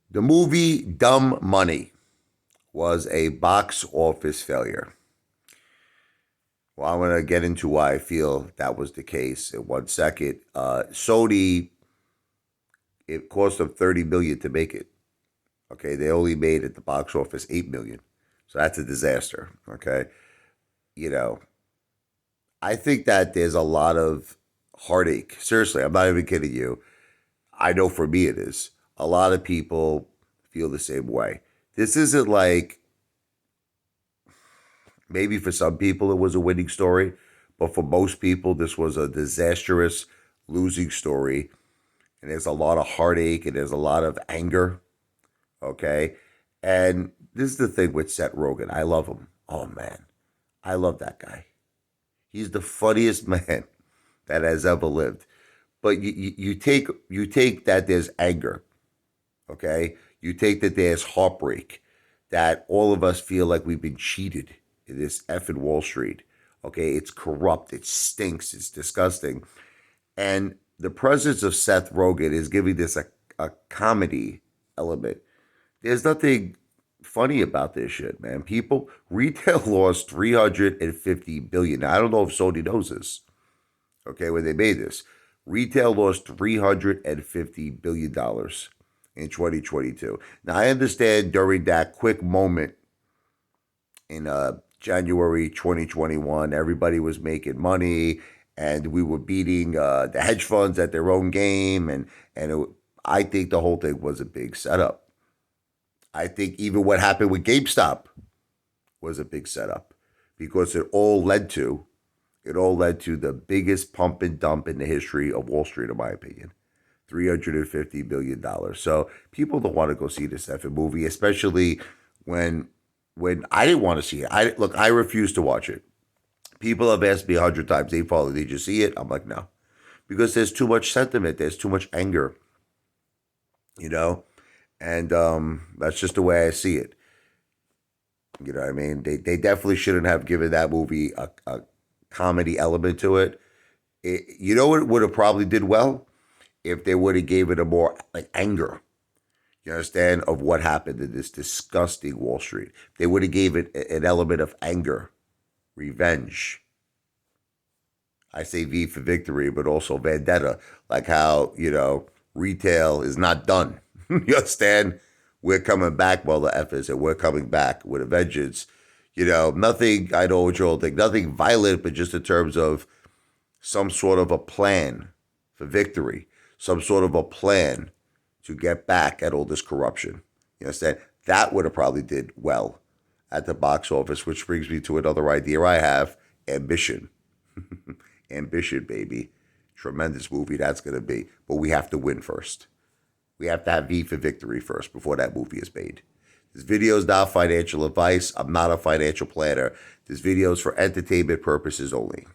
The movie Dumb Money was a box office failure. Well, I'm going to get into why I feel that was the case in 1 second. Sony, it cost them $30 million to make it. Okay, they only made at the box office $8 million, so that's a disaster. Okay, you know, I think that there's a lot of heartache. Seriously, I'm not even kidding you. I know for me it is. A lot of people feel the same way. This isn't like maybe for some people it was a winning story, but for most people this was a disastrous losing story. And there's a lot of heartache and there's a lot of anger. Okay. And this is the thing with Seth Rogen. I love him. Oh man. I love that guy. He's the funniest man that has ever lived. But you take that there's anger, okay? You take that there's heartbreak, that all of us feel like we've been cheated in this effing Wall Street. Okay, it's corrupt, it stinks, it's disgusting. And the presence of Seth Rogen is giving this a comedy element. There's nothing funny about this shit, man. People, retail lost 350 billion. Now, I don't know if Sony knows this, okay, when they made this. Retail lost $350 billion in 2022. Now, I understand during that quick moment in January 2021, everybody was making money and we were beating the hedge funds at their own game. I think the whole thing was a big setup. I think even what happened with GameStop was a big setup because it all led to the biggest pump and dump in the history of Wall Street, in my opinion. $350 billion. So people don't want to go see this effing movie, especially when when I didn't want to see it. I refused to watch it. People have asked me 100 times, "Hey, Father, did you see it?" I'm like, no, because there's too much sentiment. There's too much anger, you know, and that's just the way I see it. You know what I mean? They definitely shouldn't have given that movie a comedy element to it. You know what would have probably did well if they would have gave it a more like anger. You understand of what happened in this disgusting Wall Street. They would have gave it an element of anger, revenge. I say V for victory, but also vendetta. Like how retail is not done. You understand? We're coming back, well, the F is, and we're coming back with a vengeance. Nothing, I know what you all think, nothing violent, but just in terms of some sort of a plan for victory, some sort of a plan to get back at all this corruption. You understand? That would have probably did well at the box office, which brings me to another idea I have: ambition. Ambition, baby. Tremendous movie that's going to be. But we have to win first. We have to have V for victory first before that movie is made. This video is not financial advice. I'm not a financial planner. This video is for entertainment purposes only.